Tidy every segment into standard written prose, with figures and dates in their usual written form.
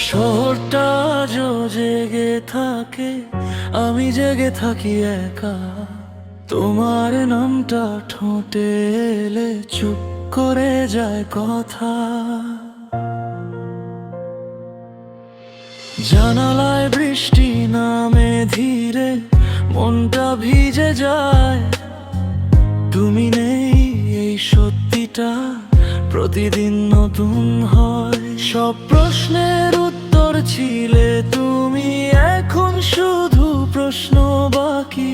শহরটা আজও জেগে থাকে, আমি জেগে থাকি একা। তোমার নামটা ঠোঁটে এলে চুপ করে যায় কথা। জানালায় বৃষ্টি নামে ধীরে, মনটা ভিজে যায়। তুমি নেই এই সত্যিটা প্রতিদিন নতুন হয়। সব প্রশ্নের উত্তর ছিলে তুমি, এখন শুধু প্রশ্ন বাকি।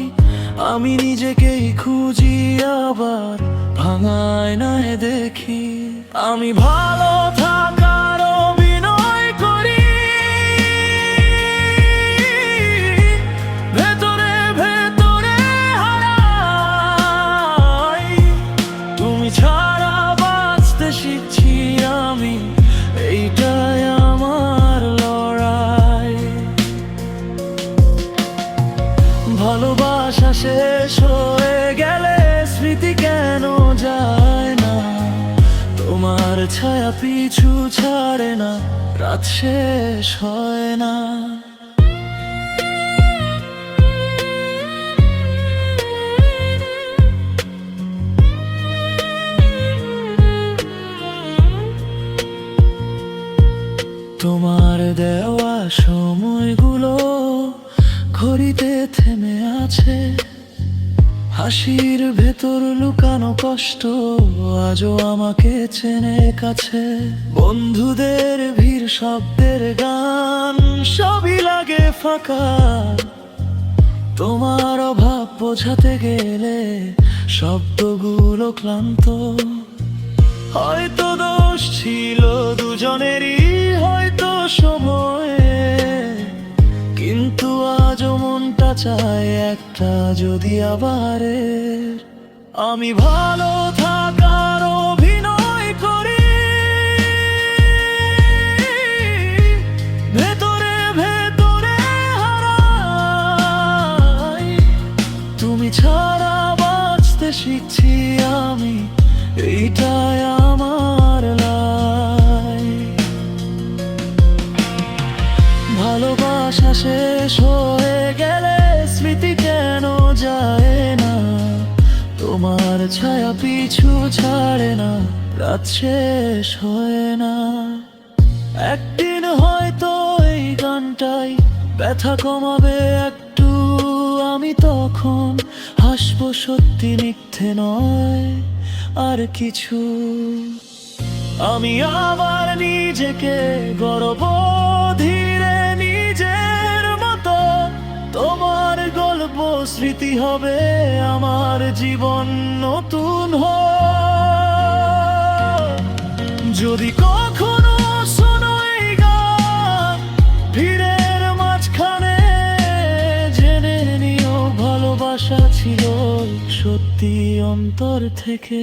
আমি নিজেকেই খুঁজি আবার ভাঙায় নাই দেখি। আমি ভালো থাকার অভিনয় করি, ভেতরে ভেতরে হারাই। তুমি ছাড়া বাঁচতে শিখছি আমি, এইটাই আমার লড়াই। ভালোবাসা শেষ হয়ে গেলে স্মৃতি কেন যায় না? তোমার ছায়া পিছু ছাড়ে না, রাত শেষ হয় না। তোমার দেওয়া সময়গুলো ঘড়িতে থেমে আছে। হাসির ভেতর লুকানো কষ্ট আজও আমাকে চেনে কাছে। বন্ধুদের ভিড়, শব্দের গান সবই লাগে ফাঁকা। তোমার অভাব বোঝাতে গেলে শব্দগুলো ক্লান্ত। হয়তো দোষ ছিল দুজনেরই, হয়তো সময়ে, কিন্তু আজও মনটা চায় একটা যদি আবারের। আমি ভালো থাকার অভিনয় করি, ভেতরে ভেতরে হারাই। তুমি ছাড়া বাঁচতে শিখছি আমি, এইটাই আমার লাইফ। ভালোবাসা শেষ হয়ে গেলে স্মৃতি কেন যায় না? তোমার ছায়া পিছু ছাড়ে না, রাত শেষ হয় না। একদিন হয়তো এই গানটাই ব্যথা কমাবে একটু। আমি তখন হাসবো সত্যি, মিথ্যে নয় আর কিছু। আমি আবার নিজেকে গড়ব ধীরে নিজের মতো। তোমার গল্প স্মৃতি হবে আমার জীবন নতুন হয়। যদি কখনো শোনো এই গান ভিড়ের মাঝখানে, জেনে নিও ভালোবাসা ছিল সত্যি অন্তর থেকে।